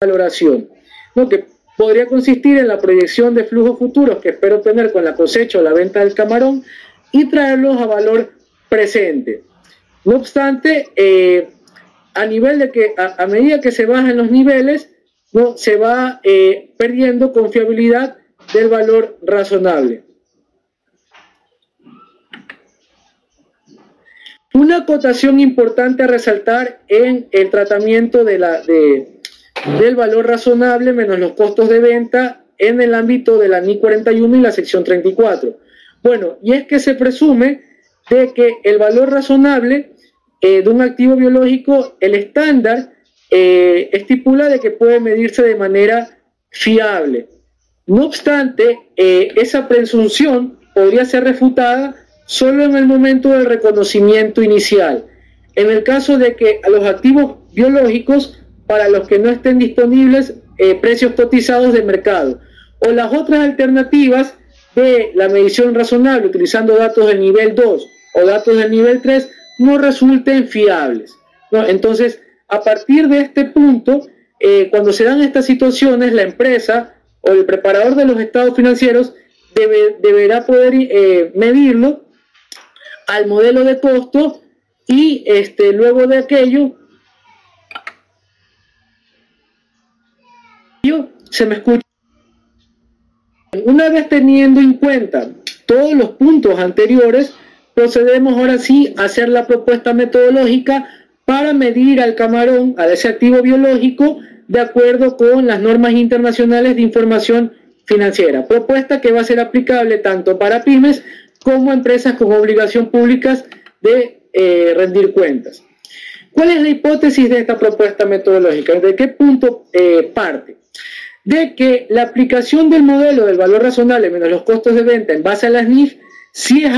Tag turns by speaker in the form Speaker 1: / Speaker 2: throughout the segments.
Speaker 1: valoración, ¿no? Que podría consistir en la proyección de flujos futuros que espero obtener con la cosecha o la venta del camarón y traerlos a valor presente. No obstante, a nivel de que a medida que se bajan los niveles, ¿no? Se va perdiendo confiabilidad del valor razonable. Una acotación importante a resaltar en el tratamiento del valor razonable menos los costos de venta en el ámbito de la NI 41 y la sección 34. Bueno, y es que se presume de que el valor razonable de un activo biológico, el estándar, estipula de que puede medirse de manera fiable. No obstante, esa presunción podría ser refutada solo en el momento del reconocimiento inicial. En el caso de que a los activos biológicos, para los que no estén disponibles precios cotizados de mercado, o las otras alternativas de la medición razonable utilizando datos del nivel 2 o datos del nivel 3 no resulten fiables, ¿no? Entonces, a partir de este punto, cuando se dan estas situaciones, la empresa o el preparador de los estados financieros deberá poder medirlo al modelo de costo y luego de aquello, se me escucha. Una vez teniendo en cuenta todos los puntos anteriores, procedemos ahora sí a hacer la propuesta metodológica para medir al camarón, a ese activo biológico, de acuerdo con las normas internacionales de información financiera. Propuesta que va a ser aplicable tanto para pymes como empresas con obligación públicas de rendir cuentas. ¿Cuál es la hipótesis de esta propuesta metodológica? ¿De qué punto parte? De que la aplicación del modelo del valor razonable menos los costos de venta en base a las NIF sí es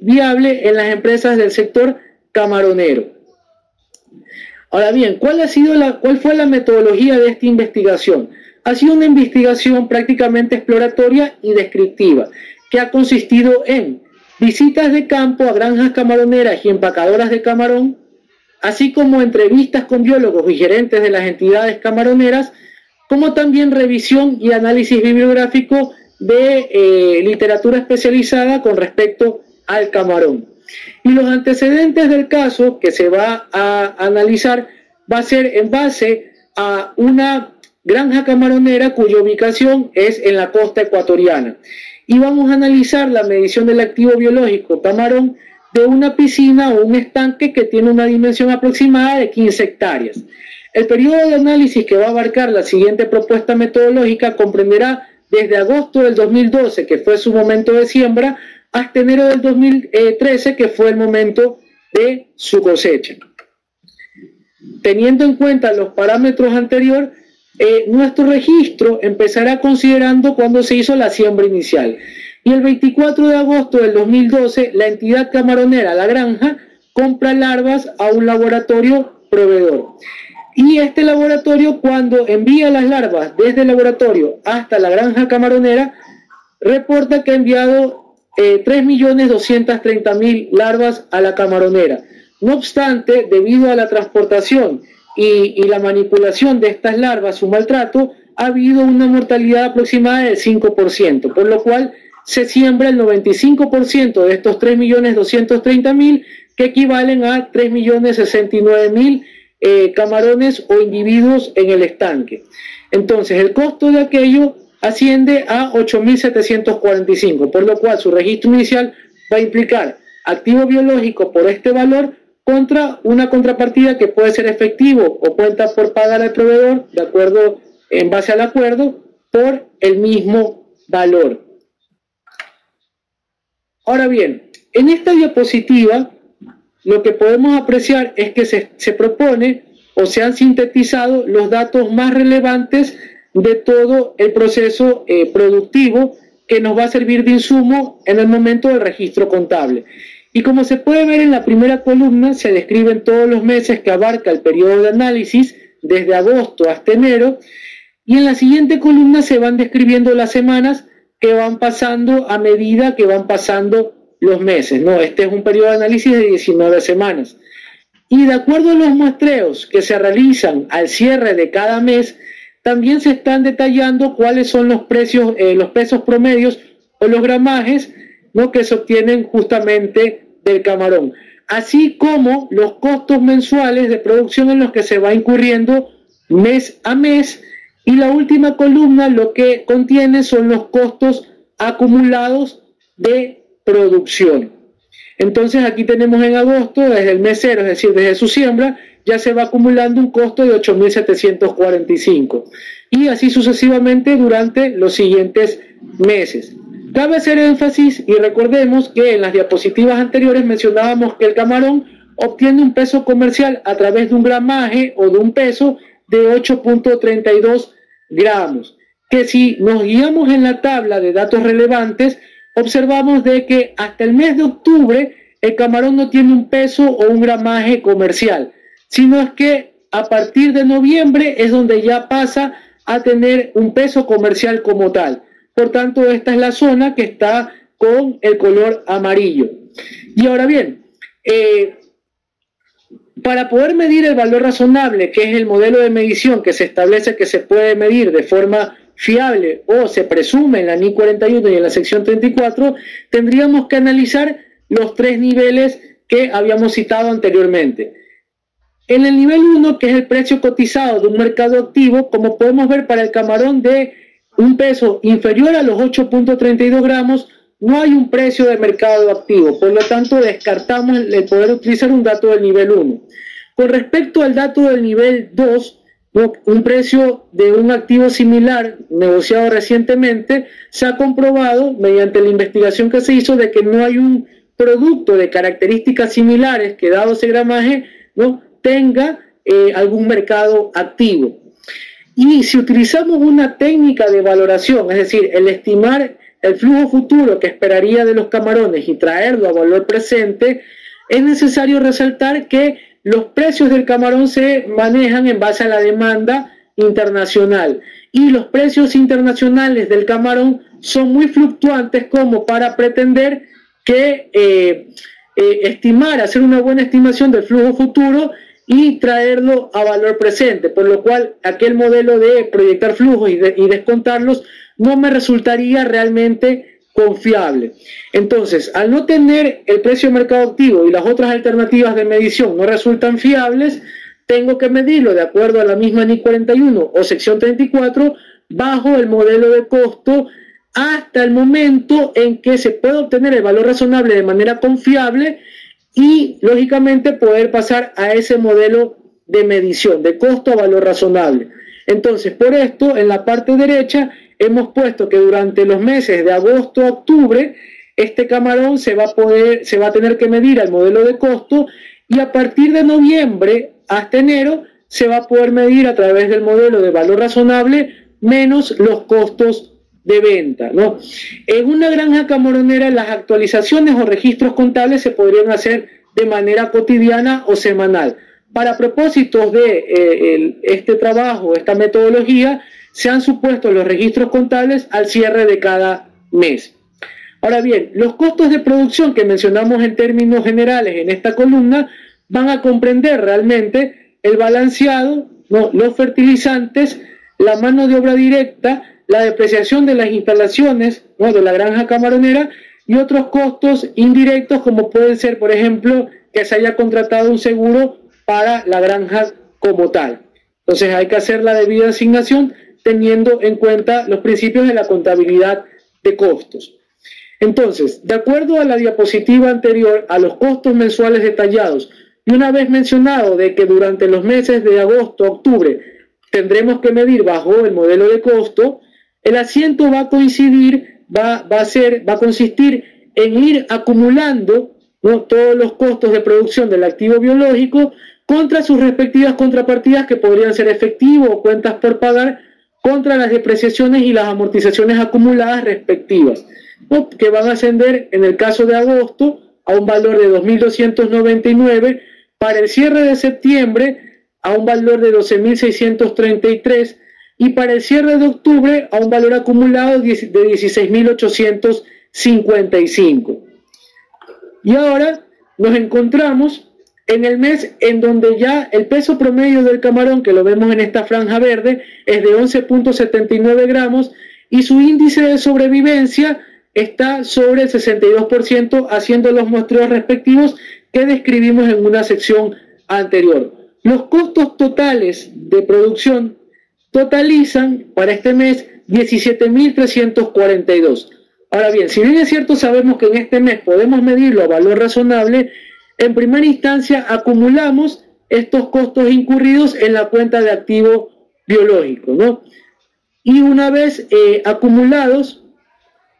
Speaker 1: viable en las empresas del sector camaronero. Ahora bien, ¿cuál fue la metodología de esta investigación? Ha sido una investigación prácticamente exploratoria y descriptiva, que ha consistido en visitas de campo a granjas camaroneras y empacadoras de camarón, así como entrevistas con biólogos y gerentes de las entidades camaroneras, como también revisión y análisis bibliográfico de literatura especializada con respecto al camarón. Y los antecedentes del caso que se va a analizar va a ser en base a una granja camaronera cuya ubicación es en la costa ecuatoriana. Y vamos a analizar la medición del activo biológico camarón de una piscina o un estanque que tiene una dimensión aproximada de 15 hectáreas. El periodo de análisis que va a abarcar la siguiente propuesta metodológica comprenderá desde agosto del 2012, que fue su momento de siembra, hasta enero del 2013, que fue el momento de su cosecha. Teniendo en cuenta los parámetros anteriores, nuestro registro empezará considerando cuando se hizo la siembra inicial. Y el 24 de agosto del 2012, la entidad camaronera La Granja compra larvas a un laboratorio proveedor. Y este laboratorio, cuando envía las larvas desde el laboratorio hasta la granja camaronera, reporta que ha enviado 3.230.000 larvas a la camaronera. No obstante, debido a la transportación y la manipulación de estas larvas, su maltrato, ha habido una mortalidad aproximada del 5%, por lo cual se siembra el 95% de estos 3.230.000, que equivalen a 3.069.000 camarones o individuos en el estanque. Entonces, el costo de aquello asciende a 8.745, por lo cual su registro inicial va a implicar activo biológico por este valor contra una contrapartida que puede ser efectivo o cuenta por pagar al proveedor, de acuerdo, en base al acuerdo, por el mismo valor. Ahora bien, en esta diapositiva lo que podemos apreciar es que se propone o se han sintetizado los datos más relevantes de todo el proceso productivo que nos va a servir de insumo en el momento del registro contable. Y como se puede ver en la primera columna, se describen todos los meses que abarca el periodo de análisis, desde agosto hasta enero, y en la siguiente columna se van describiendo las semanas que van pasando a medida que van pasando los meses, ¿no? Este es un periodo de análisis de 19 semanas. Y de acuerdo a los muestreos que se realizan al cierre de cada mes, también se están detallando cuáles son los precios, los pesos promedios o los gramajes, ¿no?, que se obtienen justamente del camarón, así como los costos mensuales de producción en los que se va incurriendo mes a mes, y la última columna lo que contiene son los costos acumulados de producción. Entonces aquí tenemos en agosto, desde el mes 0, es decir, desde su siembra, ya se va acumulando un costo de 8.745 y así sucesivamente durante los siguientes meses. Cabe hacer énfasis y recordemos que en las diapositivas anteriores mencionábamos que el camarón obtiene un peso comercial a través de un gramaje o de un peso de 8.32 gramos, que si nos guiamos en la tabla de datos relevantes, observamos de que hasta el mes de octubre el camarón no tiene un peso o un gramaje comercial, sino es que a partir de noviembre es donde ya pasa a tener un peso comercial como tal. Por tanto, esta es la zona que está con el color amarillo. Y ahora bien, para poder medir el valor razonable, que es el modelo de medición que se establece que se puede medir de forma fiable o se presume en la NI 41 y en la sección 34, tendríamos que analizar los tres niveles que habíamos citado anteriormente. En el nivel 1, que es el precio cotizado de un mercado activo, como podemos ver para el camarón de un peso inferior a los 8.32 gramos, no hay un precio de mercado activo, por lo tanto descartamos el poder utilizar un dato del nivel 1. Con respecto al dato del nivel 2, un precio de un activo similar negociado recientemente, se ha comprobado mediante la investigación que se hizo de que no hay un producto de características similares que, dado ese gramaje, no tenga algún mercado activo. Y si utilizamos una técnica de valoración, es decir, el estimar el flujo futuro que esperaría de los camarones y traerlo a valor presente, es necesario resaltar que los precios del camarón se manejan en base a la demanda internacional y los precios internacionales del camarón son muy fluctuantes como para pretender que hacer una buena estimación del flujo futuro y traerlo a valor presente, por lo cual aquel modelo de proyectar flujos y descontarlos no me resultaría realmente confiable. Entonces, al no tener el precio de mercado activo y las otras alternativas de medición no resultan fiables, tengo que medirlo de acuerdo a la misma NI 41 o sección 34 bajo el modelo de costo hasta el momento en que se pueda obtener el valor razonable de manera confiable y, lógicamente, poder pasar a ese modelo de medición, de costo a valor razonable. Entonces, por esto, en la parte derecha, hemos puesto que durante los meses de agosto a octubre, este camarón se va a tener que medir al modelo de costo y a partir de noviembre hasta enero se va a poder medir a través del modelo de valor razonable menos los costos de venta, ¿no? En una granja camaronera las actualizaciones o registros contables se podrían hacer de manera cotidiana o semanal. Para propósitos de este trabajo, esta metodología, se han supuesto los registros contables al cierre de cada mes. Ahora bien, los costos de producción que mencionamos en términos generales en esta columna van a comprender realmente el balanceado, ¿no?, los fertilizantes, la mano de obra directa, la depreciación de las instalaciones, ¿no?, de la granja camaronera y otros costos indirectos como pueden ser, por ejemplo, que se haya contratado un seguro para la granja como tal. Entonces hay que hacer la debida asignación teniendo en cuenta los principios de la contabilidad de costos. Entonces, de acuerdo a la diapositiva anterior, a los costos mensuales detallados, y una vez mencionado de que durante los meses de agosto a octubre tendremos que medir bajo el modelo de costo, el asiento va a coincidir, va a consistir en ir acumulando, ¿no?, todos los costos de producción del activo biológico contra sus respectivas contrapartidas que podrían ser efectivo o cuentas por pagar contra las depreciaciones y las amortizaciones acumuladas respectivas, ¿no?, que van a ascender en el caso de agosto a un valor de 2.299, para el cierre de septiembre a un valor de 12.633 y para el cierre de octubre a un valor acumulado de 16.855. Y ahora nos encontramos en el mes en donde ya el peso promedio del camarón, que lo vemos en esta franja verde, es de 11.79 gramos y su índice de sobrevivencia está sobre el 62%, haciendo los muestreos respectivos que describimos en una sección anterior. Los costos totales de producción totalizan para este mes 17.342. Ahora bien, si bien es cierto, sabemos que en este mes podemos medirlo a valor razonable, en primera instancia acumulamos estos costos incurridos en la cuenta de activo biológico, ¿no? Y una vez acumulados,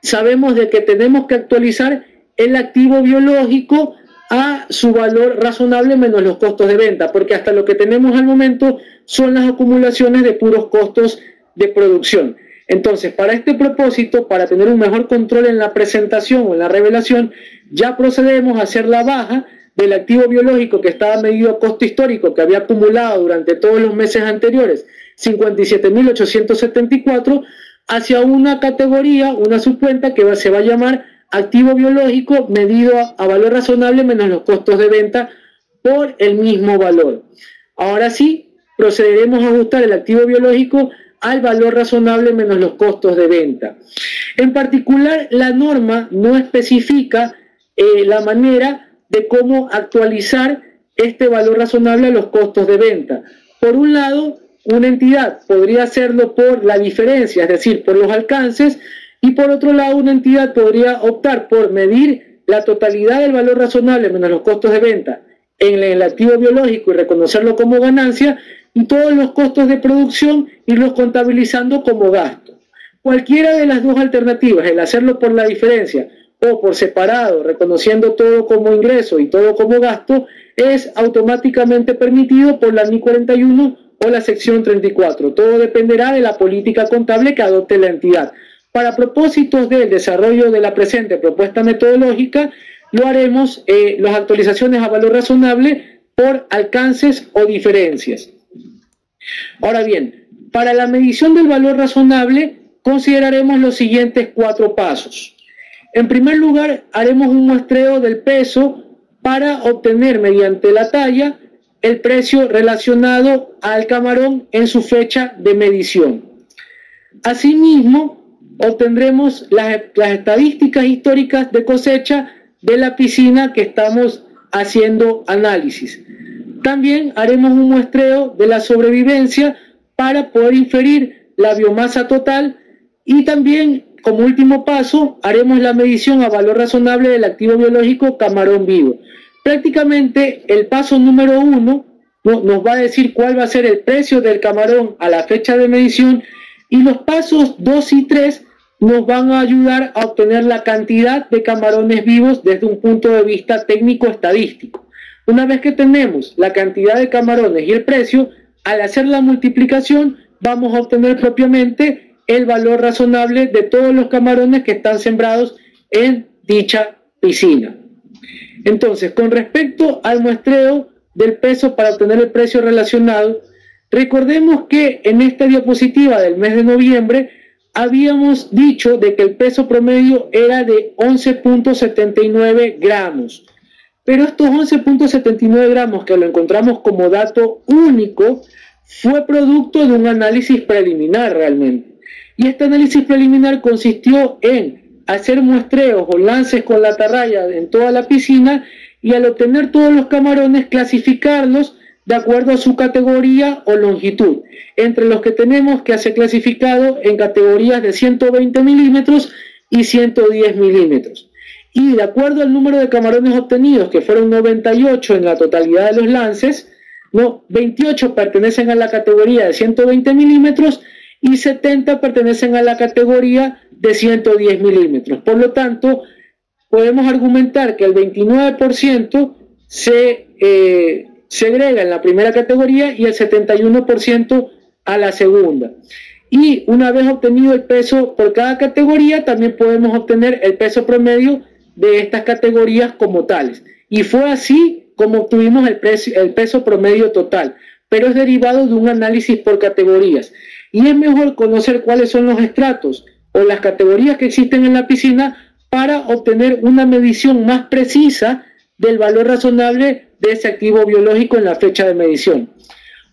Speaker 1: sabemos de que tenemos que actualizar el activo biológico a su valor razonable menos los costos de venta, porque hasta lo que tenemos al momento son las acumulaciones de puros costos de producción. Entonces, para este propósito, para tener un mejor control en la presentación o en la revelación, ya procedemos a hacer la baja del activo biológico que estaba medido a costo histórico, que había acumulado durante todos los meses anteriores, 57.874, hacia una categoría, una subcuenta que se va a llamar activo biológico medido a valor razonable menos los costos de venta por el mismo valor. Ahora sí, procederemos a ajustar el activo biológico al valor razonable menos los costos de venta. En particular, la norma no especifica la manera de cómo actualizar este valor razonable a los costos de venta. Por un lado, una entidad podría hacerlo por la diferencia, es decir, por los alcances, y por otro lado, una entidad podría optar por medir la totalidad del valor razonable menos los costos de venta en el activo biológico y reconocerlo como ganancia, y todos los costos de producción irlos contabilizando como gasto. Cualquiera de las dos alternativas, el hacerlo por la diferencia o por separado, reconociendo todo como ingreso y todo como gasto, es automáticamente permitido por la NI 41 o la sección 34. Todo dependerá de la política contable que adopte la entidad. Para propósitos del desarrollo de la presente propuesta metodológica, lo haremos las actualizaciones a valor razonable por alcances o diferencias. Ahora bien, para la medición del valor razonable consideraremos los siguientes 4 pasos. En primer lugar, haremos un muestreo del peso para obtener mediante la talla el precio relacionado al camarón en su fecha de medición. Asimismo, obtendremos las estadísticas históricas de cosecha de la piscina que estamos haciendo análisis. También haremos un muestreo de la sobrevivencia para poder inferir la biomasa total y también, como último paso, haremos la medición a valor razonable del activo biológico camarón vivo. Prácticamente el paso número 1 nos va a decir cuál va a ser el precio del camarón a la fecha de medición, y los pasos 2 y 3 nos van a ayudar a obtener la cantidad de camarones vivos desde un punto de vista técnico-estadístico. Una vez que tenemos la cantidad de camarones y el precio, al hacer la multiplicación vamos a obtener propiamente el valor razonable de todos los camarones que están sembrados en dicha piscina. Entonces, con respecto al muestreo del peso para obtener el precio relacionado, recordemos que en esta diapositiva del mes de noviembre habíamos dicho de que el peso promedio era de 11.79 gramos. Pero estos 11.79 gramos, que lo encontramos como dato único, fue producto de un análisis preliminar realmente. Y este análisis preliminar consistió en hacer muestreos o lances con la atarraya en toda la piscina y, al obtener todos los camarones, clasificarlos de acuerdo a su categoría o longitud, entre los que tenemos que hacer clasificado en categorías de 120 milímetros y 110 milímetros. Y de acuerdo al número de camarones obtenidos, que fueron 98 en la totalidad de los lances, 28 pertenecen a la categoría de 120 milímetros y 70 pertenecen a la categoría de 110 milímetros. Por lo tanto, podemos argumentar que el 29% se segrega en la primera categoría y el 71% a la segunda. Y una vez obtenido el peso por cada categoría, también podemos obtener el peso promedio de estas categorías como tales. Y fue así como obtuvimos el peso promedio total, pero es derivado de un análisis por categorías. Y es mejor conocer cuáles son los estratos o las categorías que existen en la piscina para obtener una medición más precisa del valor razonable de ese activo biológico en la fecha de medición.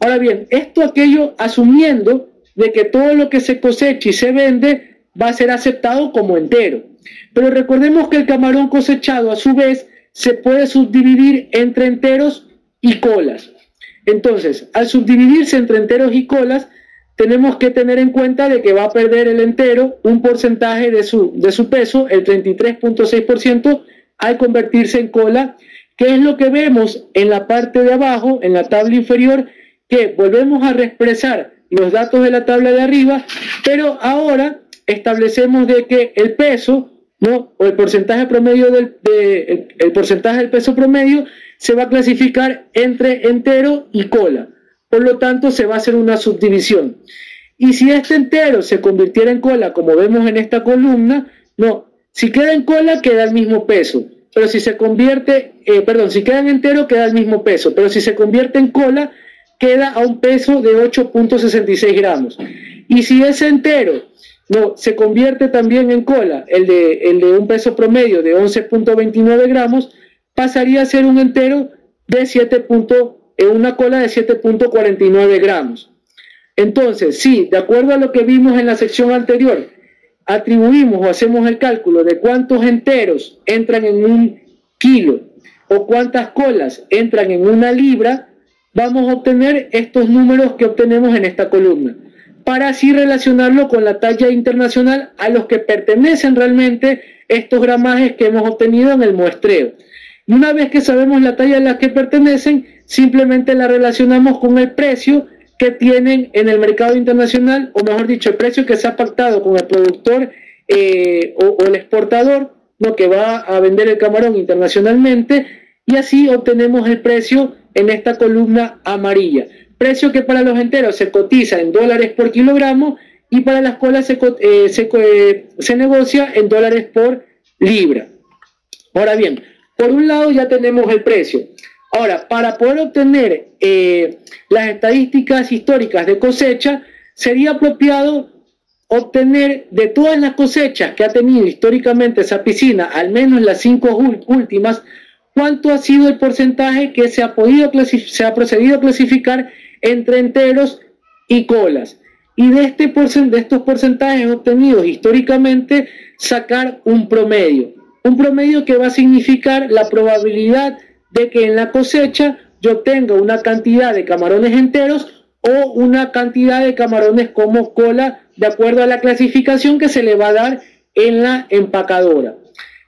Speaker 1: Ahora bien, aquello asumiendo de que todo lo que se cosecha y se vende va a ser aceptado como entero. Pero recordemos que el camarón cosechado a su vez se puede subdividir entre enteros y colas. Entonces, al subdividirse entre enteros y colas, tenemos que tener en cuenta de que va a perder el entero un porcentaje de su peso, el 33.6%, al convertirse en cola, que es lo que vemos en la parte de abajo, en la tabla inferior, que volvemos a reexpresar los datos de la tabla de arriba, pero ahora establecemos de que el peso, ¿no?, o el porcentaje promedio el porcentaje del peso promedio se va a clasificar entre entero y cola. Por lo tanto, se va a hacer una subdivisión. Y si este entero se convirtiera en cola, como vemos en esta columna, no, si queda en cola queda el mismo peso, pero si se convierte, si queda en entero queda el mismo peso, pero si se convierte en cola queda a un peso de 8.66 gramos. Y si ese entero no se convierte también en cola, el de un peso promedio de 11.29 gramos, pasaría a ser un entero de una cola de 7.49 gramos. Entonces, sí, de acuerdo a lo que vimos en la sección anterior, atribuimos o hacemos el cálculo de cuántos enteros entran en un kilo o cuántas colas entran en una libra, vamos a obtener estos números que obtenemos en esta columna, para así relacionarlo con la talla internacional a los que pertenecen realmente estos gramajes que hemos obtenido en el muestreo. Y una vez que sabemos la talla a la que pertenecen, simplemente la relacionamos con el precio que tienen en el mercado internacional, o mejor dicho, el precio que se ha pactado con el productor o el exportador, ¿no?, que va a vender el camarón internacionalmente, y así obtenemos el precio en esta columna amarilla. Precio que para los enteros se cotiza en dólares por kilogramo y para las colas se negocia en dólares por libra. Ahora bien, por un lado ya tenemos el precio. Ahora, para poder obtener las estadísticas históricas de cosecha, sería apropiado obtener de todas las cosechas que ha tenido históricamente esa piscina, al menos las 5 últimas, cuánto ha sido el porcentaje que se ha procedido a clasificar entre enteros y colas. Y de estos porcentajes obtenidos históricamente, sacar un promedio que va a significar la probabilidad de que en la cosecha yo obtenga una cantidad de camarones enteros o una cantidad de camarones como cola, de acuerdo a la clasificación que se le va a dar en la empacadora.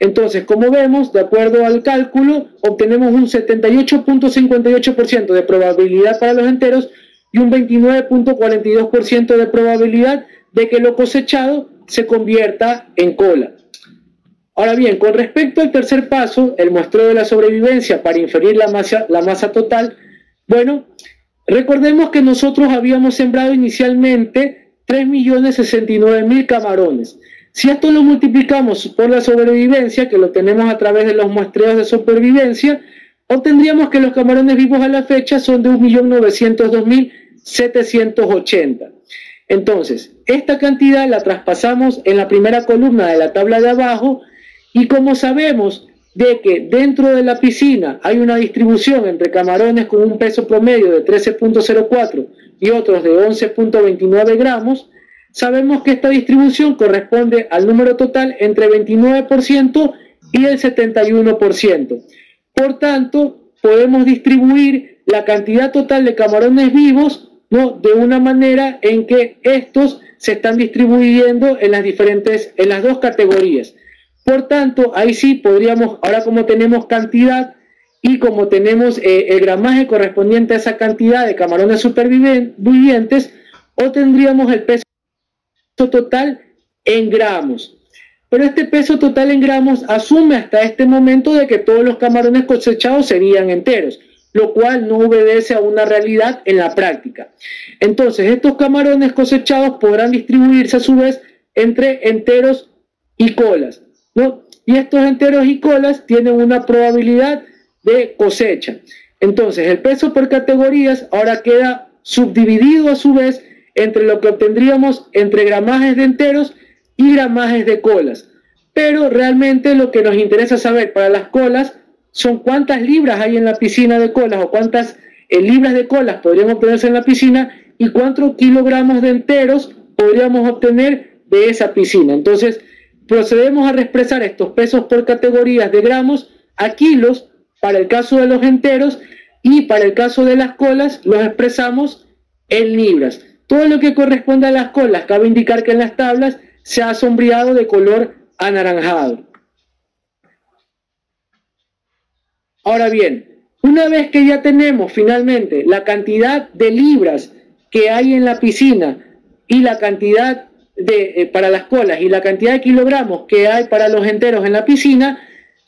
Speaker 1: Entonces, como vemos, de acuerdo al cálculo, obtenemos un 78.58% de probabilidad para los enteros y un 29.42% de probabilidad de que lo cosechado se convierta en cola. Ahora bien, con respecto al tercer paso, el muestreo de la sobrevivencia para inferir la masa total, bueno, recordemos que nosotros habíamos sembrado inicialmente 3.069.000 camarones. Si esto lo multiplicamos por la sobrevivencia, que lo tenemos a través de los muestreos de supervivencia, obtendríamos que los camarones vivos a la fecha son de 1.902.780. Entonces, esta cantidad la traspasamos en la primera columna de la tabla de abajo, y como sabemos de que dentro de la piscina hay una distribución entre camarones con un peso promedio de 13.04 y otros de 11.29 gramos, sabemos que esta distribución corresponde al número total entre 29% y el 71%. Por tanto, podemos distribuir la cantidad total de camarones vivos, ¿no?, de una manera en que estos se están distribuyendo en las dos categorías. Por tanto, ahí sí podríamos, ahora como tenemos cantidad y como tenemos el gramaje correspondiente a esa cantidad de camarones supervivientes, obtendríamos el peso total en gramos. Pero este peso total en gramos asume hasta este momento de que todos los camarones cosechados serían enteros, lo cual no obedece a una realidad en la práctica. Entonces, estos camarones cosechados podrán distribuirse a su vez entre enteros y colas, ¿no? Y estos enteros y colas tienen una probabilidad de cosecha. Entonces, el peso por categorías ahora queda subdividido a su vez entre lo que obtendríamos entre gramajes de enteros y gramajes de colas. Pero realmente lo que nos interesa saber para las colas son cuántas libras hay en la piscina de colas o cuántas libras de colas podrían obtenerse en la piscina y cuántos kilogramos de enteros podríamos obtener de esa piscina. Entonces, procedemos a reexpresar estos pesos por categorías de gramos a kilos para el caso de los enteros y para el caso de las colas los expresamos en libras. Todo lo que corresponde a las colas, cabe indicar que en las tablas se ha sombreado de color anaranjado. Ahora bien, una vez que ya tenemos finalmente la cantidad de libras que hay en la piscina y la cantidad para las colas y la cantidad de kilogramos que hay para los enteros en la piscina,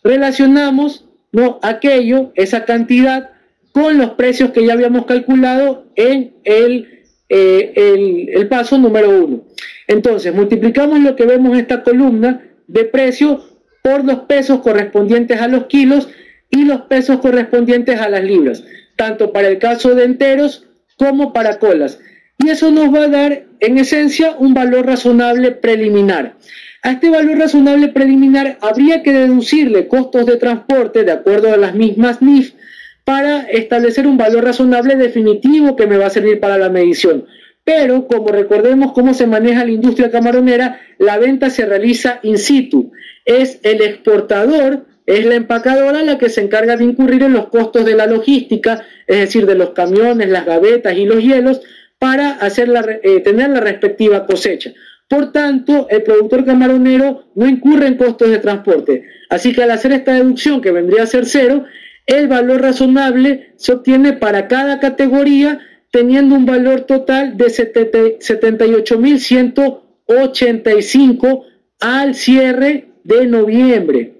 Speaker 1: relacionamos esa cantidad con los precios que ya habíamos calculado en el paso número 1. Entonces, multiplicamos lo que vemos en esta columna de precio por los pesos correspondientes a los kilos y los pesos correspondientes a las libras, tanto para el caso de enteros como para colas. Y eso nos va a dar, en esencia, un valor razonable preliminar. A este valor razonable preliminar habría que deducirle costos de transporte de acuerdo a las mismas NIF para establecer un valor razonable definitivo que me va a servir para la medición. Pero, como recordemos cómo se maneja la industria camaronera, la venta se realiza in situ. Es el exportador, es la empacadora la que se encarga de incurrir en los costos de la logística, es decir, de los camiones, las gavetas y los hielos, para tener la respectiva cosecha. Por tanto, el productor camaronero no incurre en costos de transporte. Así que al hacer esta deducción, que vendría a ser 0, el valor razonable se obtiene para cada categoría, teniendo un valor total de 78.185 al cierre de noviembre.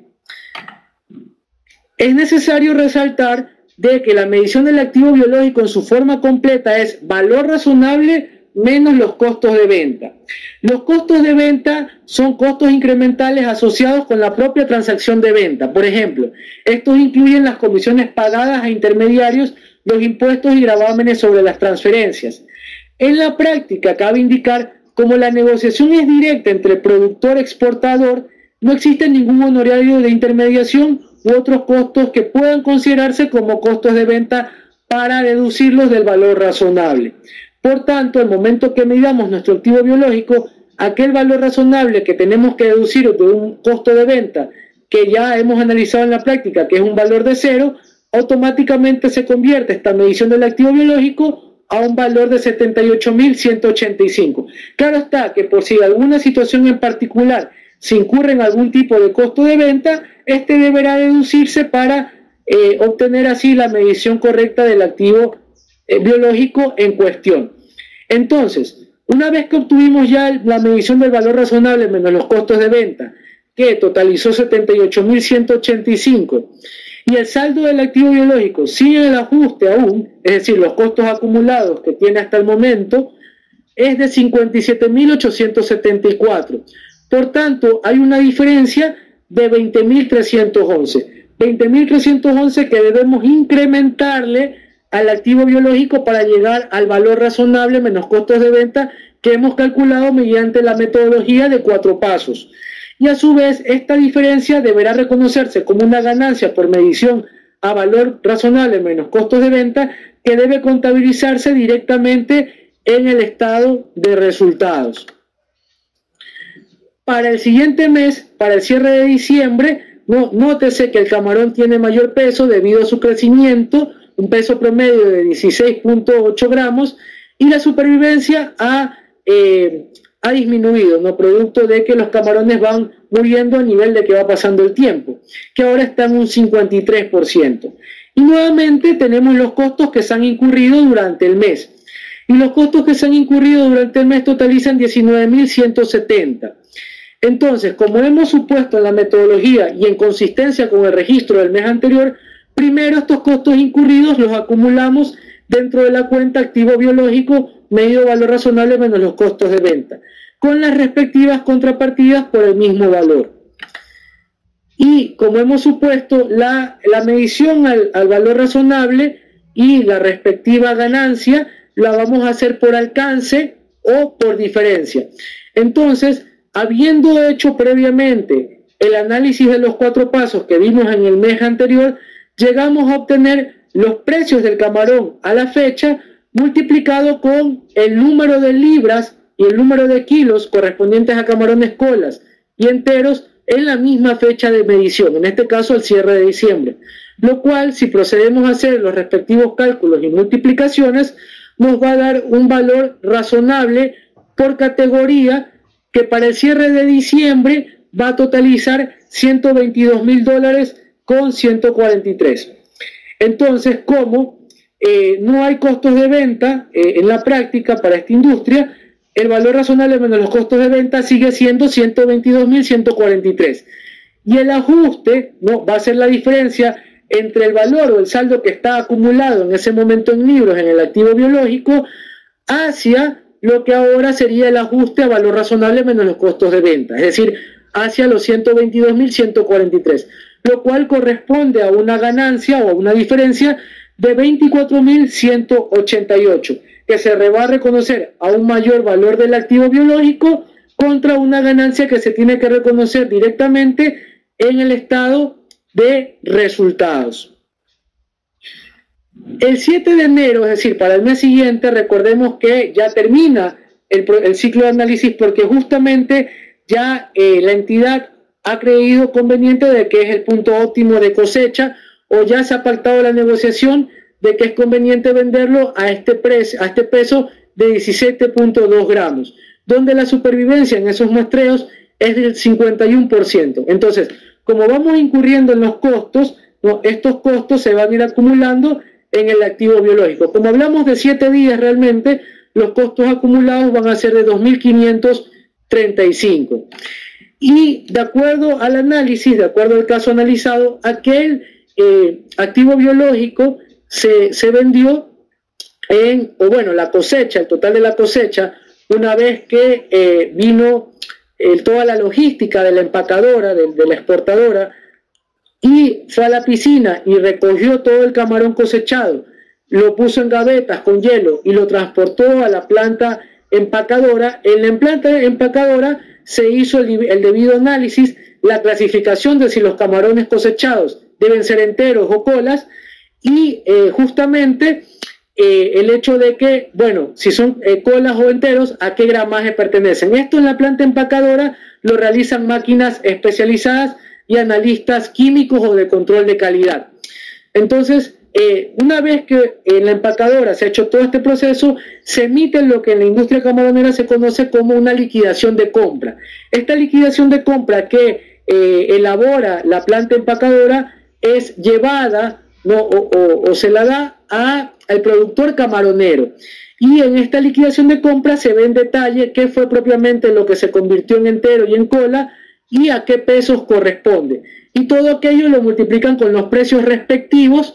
Speaker 1: Es necesario resaltar de que la medición del activo biológico en su forma completa es valor razonable menos los costos de venta. Los costos de venta son costos incrementales asociados con la propia transacción de venta. Por ejemplo, estos incluyen las comisiones pagadas a intermediarios, los impuestos y gravámenes sobre las transferencias. En la práctica, cabe indicar, como la negociación es directa entre productor y exportador, no existe ningún honorario de intermediación u otros costos que puedan considerarse como costos de venta para deducirlos del valor razonable. Por tanto, al momento que midamos nuestro activo biológico, aquel valor razonable que tenemos que deducir de un costo de venta que ya hemos analizado en la práctica, que es un valor de 0, automáticamente se convierte esta medición del activo biológico a un valor de 78.185. Claro está que por si alguna situación en particular se incurre en algún tipo de costo de venta, este deberá deducirse para obtener así la medición correcta del activo biológico en cuestión. Entonces, una vez que obtuvimos ya la medición del valor razonable menos los costos de venta, que totalizó 78.185, y el saldo del activo biológico sin el ajuste aún, es decir, los costos acumulados que tiene hasta el momento, es de 57.874. Por tanto, hay una diferencia de 20.311. 20.311 que debemos incrementarle al activo biológico para llegar al valor razonable menos costos de venta que hemos calculado mediante la metodología de 4 pasos. Y a su vez, esta diferencia deberá reconocerse como una ganancia por medición a valor razonable menos costos de venta que debe contabilizarse directamente en el estado de resultados. Para el siguiente mes, para el cierre de diciembre, nótese que el camarón tiene mayor peso debido a su crecimiento, un peso promedio de 16.8 gramos, y la supervivencia ha disminuido, ¿no? Producto de que los camarones van muriendo a nivel de que va pasando el tiempo, que ahora está en un 53%. Y nuevamente tenemos los costos que se han incurrido durante el mes. Y los costos que se han incurrido durante el mes totalizan 19.170. Entonces, como hemos supuesto en la metodología y en consistencia con el registro del mes anterior, primero estos costos incurridos los acumulamos dentro de la cuenta activo biológico medido valor razonable menos los costos de venta, con las respectivas contrapartidas por el mismo valor. Y como hemos supuesto, la medición al valor razonable y la respectiva ganancia la vamos a hacer por alcance o por diferencia. Entonces, habiendo hecho previamente el análisis de los 4 pasos que vimos en el mes anterior, llegamos a obtener los precios del camarón a la fecha multiplicado con el número de libras y el número de kilos correspondientes a camarones colas y enteros en la misma fecha de medición, en este caso el cierre de diciembre, lo cual, si procedemos a hacer los respectivos cálculos y multiplicaciones, nos va a dar un valor razonable por categoría que para el cierre de diciembre va a totalizar $122.000 con 143. Entonces, como no hay costos de venta en la práctica para esta industria, el valor razonable menos los costos de venta sigue siendo 122.143. Y el ajuste, ¿no?, va a ser la diferencia entre el valor o el saldo que está acumulado en ese momento en libros en el activo biológico hacia lo que ahora sería el ajuste a valor razonable menos los costos de venta, es decir, hacia los 122.143, lo cual corresponde a una ganancia o a una diferencia de 24.188, que se va a reconocer a un mayor valor del activo biológico contra una ganancia que se tiene que reconocer directamente en el estado de resultados. El 7 de enero, es decir, para el mes siguiente, recordemos que ya termina el ciclo de análisis porque justamente ya la entidad ha creído conveniente de que es el punto óptimo de cosecha o ya se ha pactado la negociación de que es conveniente venderlo a este peso de 17.2 gramos, donde la supervivencia en esos muestreos es del 51%. Entonces, como vamos incurriendo en los costos, ¿no?, estos costos se van a ir acumulando en el activo biológico. Como hablamos de 7 días realmente, los costos acumulados van a ser de 2.535. Y de acuerdo al análisis, de acuerdo al caso analizado, aquel activo biológico se vendió la cosecha, el total de la cosecha, una vez que vino toda la logística de la empacadora, de la exportadora, y fue a la piscina y recogió todo el camarón cosechado, lo puso en gavetas con hielo y lo transportó a la planta empacadora. En la planta empacadora se hizo el debido análisis, la clasificación de si los camarones cosechados deben ser enteros o colas, y justamente el hecho de que, bueno, si son colas o enteros, a qué gramaje pertenecen. Esto en la planta empacadora lo realizan máquinas especializadas y analistas químicos o de control de calidad. Entonces, una vez que en la empacadora se ha hecho todo este proceso, se emite lo que en la industria camaronera se conoce como una liquidación de compra. Esta liquidación de compra que elabora la planta empacadora es llevada, ¿no?, o se la da al productor camaronero, y en esta liquidación de compra se ve en detalle qué fue propiamente lo que se convirtió en entero y en cola y a qué pesos corresponde, y todo aquello lo multiplican con los precios respectivos,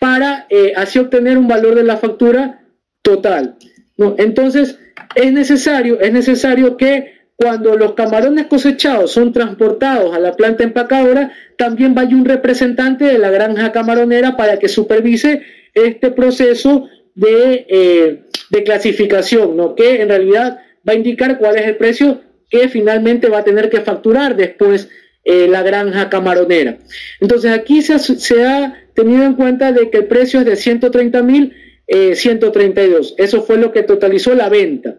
Speaker 1: para así obtener un valor de la factura total, ¿no? Entonces es necesario que cuando los camarones cosechados son transportados a la planta empacadora, también vaya un representante de la granja camaronera para que supervise este proceso de clasificación, ¿no?, que en realidad va a indicar cuál es el precio que finalmente va a tener que facturar después la granja camaronera. Entonces aquí se ha tenido en cuenta de que el precio es de 130.132. Eso fue lo que totalizó la venta.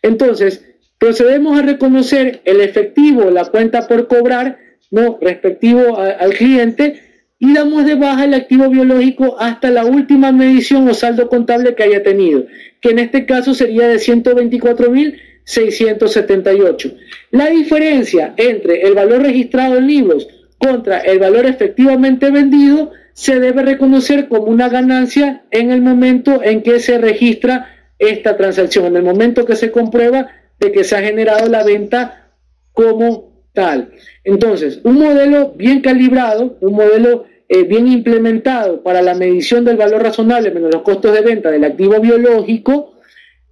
Speaker 1: Entonces procedemos a reconocer el efectivo, la cuenta por cobrar, ¿no?, respectivo al cliente, y damos de baja el activo biológico hasta la última medición o saldo contable que haya tenido, que en este caso sería de 124.678. La diferencia entre el valor registrado en libros contra el valor efectivamente vendido se debe reconocer como una ganancia en el momento en que se registra esta transacción, en el momento que se comprueba de que se ha generado la venta como tal. Entonces, un modelo bien calibrado, un modelo bien implementado para la medición del valor razonable menos los costos de venta del activo biológico,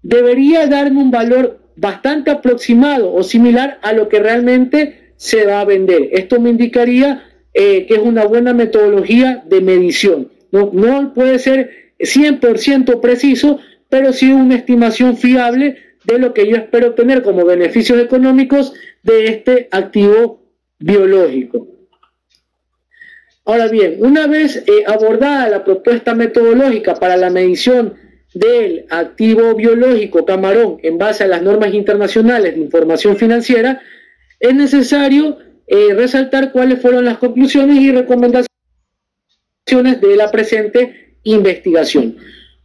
Speaker 1: debería darme un valor bastante aproximado o similar a lo que realmente se va a vender. Esto me indicaría que es una buena metodología de medición. No puede ser 100% preciso, pero sí una estimación fiable de lo que yo espero obtener como beneficios económicos de este activo biológico. Ahora bien, una vez abordada la propuesta metodológica para la medición del activo biológico camarón en base a las normas internacionales de información financiera, es necesario resaltar cuáles fueron las conclusiones y recomendaciones de la presente investigación.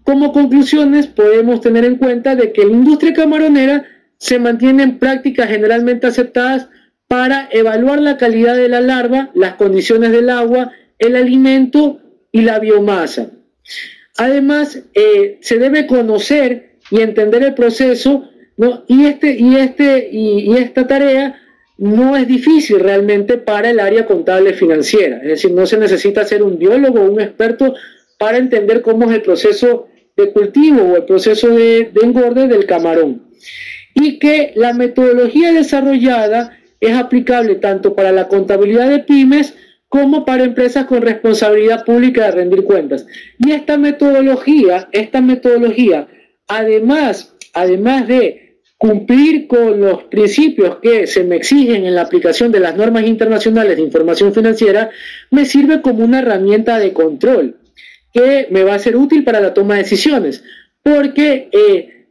Speaker 1: Como conclusiones podemos tener en cuenta de que la industria camaronera se mantiene en prácticas generalmente aceptadas para evaluar la calidad de la larva, las condiciones del agua, el alimento y la biomasa. Además, se debe conocer y entender el proceso, ¿no? y esta tarea no es difícil realmente para el área contable financiera. Es decir, no se necesita ser un biólogo o un experto para entender cómo es el proceso de cultivo o el proceso de engorde del camarón. Y que la metodología desarrollada es aplicable tanto para la contabilidad de pymes como para empresas con responsabilidad pública de rendir cuentas. Y esta metodología, además de cumplir con los principios que se me exigen en la aplicación de las normas internacionales de información financiera, me sirve como una herramienta de control que me va a ser útil para la toma de decisiones, porque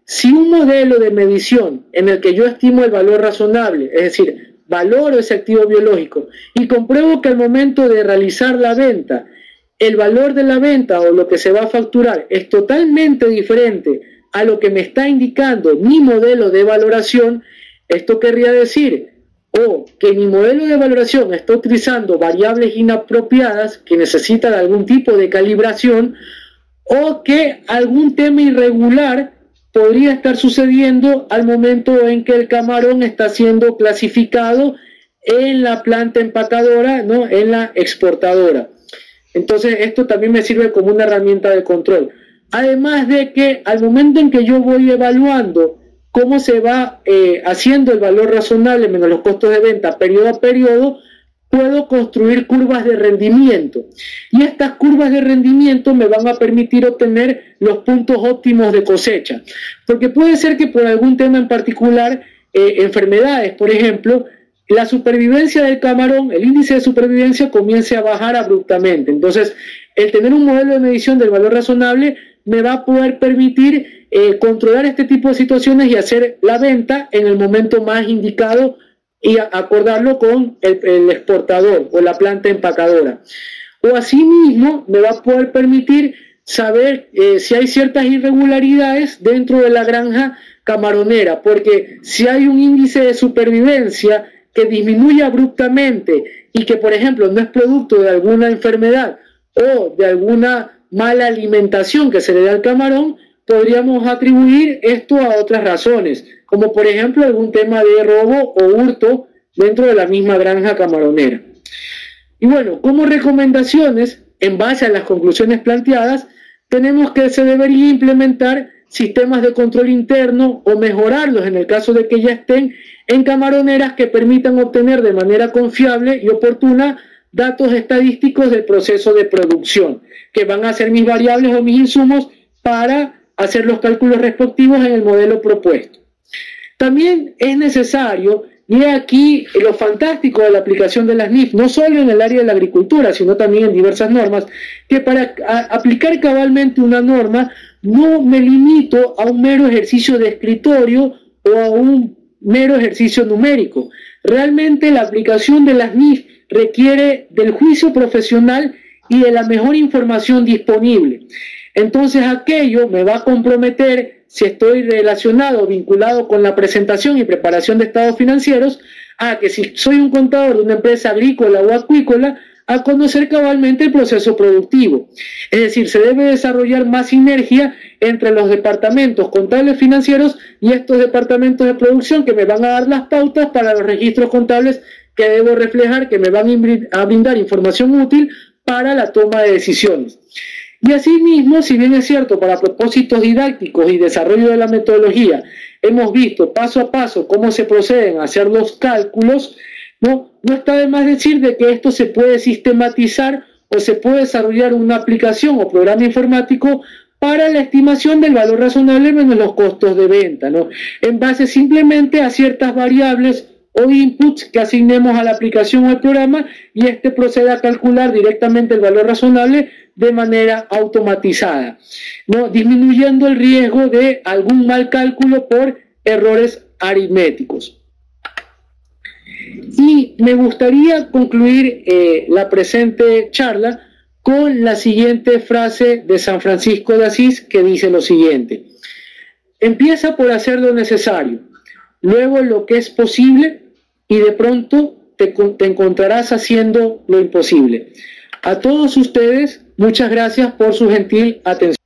Speaker 1: si un modelo de medición en el que yo estimo el valor razonable, es decir, valoro ese activo biológico y compruebo que al momento de realizar la venta, el valor de la venta o lo que se va a facturar es totalmente diferente a lo que me está indicando mi modelo de valoración, esto querría decir que mi modelo de valoración está utilizando variables inapropiadas que necesitan algún tipo de calibración, o que algún tema irregular podría estar sucediendo al momento en que el camarón está siendo clasificado en la planta empacadora, ¿no? En la exportadora. Entonces esto también me sirve como una herramienta de control. Además de que al momento en que yo voy evaluando cómo se va haciendo el valor razonable menos los costos de venta periodo a periodo, puedo construir curvas de rendimiento. Y estas curvas de rendimiento me van a permitir obtener los puntos óptimos de cosecha. Porque puede ser que por algún tema en particular, enfermedades, por ejemplo, la supervivencia del camarón, el índice de supervivencia comience a bajar abruptamente. Entonces, el tener un modelo de medición del valor razonable me va a poder permitir controlar este tipo de situaciones y hacer la venta en el momento más indicado y acordarlo con el exportador o la planta empacadora. O asimismo me va a poder permitir saber si hay ciertas irregularidades dentro de la granja camaronera, porque si hay un índice de supervivencia que disminuye abruptamente y que, por ejemplo, no es producto de alguna enfermedad o de alguna mala alimentación que se le da al camarón, podríamos atribuir esto a otras razones, como por ejemplo algún tema de robo o hurto dentro de la misma granja camaronera. Y bueno, como recomendaciones, en base a las conclusiones planteadas, tenemos que se debería implementar sistemas de control interno o mejorarlos en el caso de que ya estén en camaroneras que permitan obtener de manera confiable y oportuna datos estadísticos del proceso de producción, que van a ser mis variables o mis insumos para hacer los cálculos respectivos en el modelo propuesto. También es necesario, y aquí lo fantástico de la aplicación de las NIF, no solo en el área de la agricultura, sino también en diversas normas, que para aplicar cabalmente una norma no me limito a un mero ejercicio de escritorio o a un mero ejercicio numérico. Realmente la aplicación de las NIF requiere del juicio profesional y de la mejor información disponible. Entonces aquello me va a comprometer, si estoy relacionado, vinculado con la presentación y preparación de estados financieros, a que si soy un contador de una empresa agrícola o acuícola, a conocer cabalmente el proceso productivo. Es decir, se debe desarrollar más sinergia entre los departamentos contables financieros y estos departamentos de producción que me van a dar las pautas para los registros contables que debo reflejar, que me van a brindar información útil para la toma de decisiones. Y asimismo, si bien es cierto, para propósitos didácticos y desarrollo de la metodología, hemos visto paso a paso cómo se proceden a hacer los cálculos, no está de más decir de que esto se puede sistematizar o se puede desarrollar una aplicación o programa informático para la estimación del valor razonable menos los costos de venta, ¿no? En base simplemente a ciertas variables o inputs que asignemos a la aplicación o al programa, y este procede a calcular directamente el valor razonable de manera automatizada, ¿no? Disminuyendo el riesgo de algún mal cálculo por errores aritméticos. Y me gustaría concluir la presente charla con la siguiente frase de San Francisco de Asís, que dice lo siguiente: empieza por hacer lo necesario, luego lo que es posible, y de pronto te encontrarás haciendo lo imposible. A todos ustedes, muchas gracias por su gentil atención.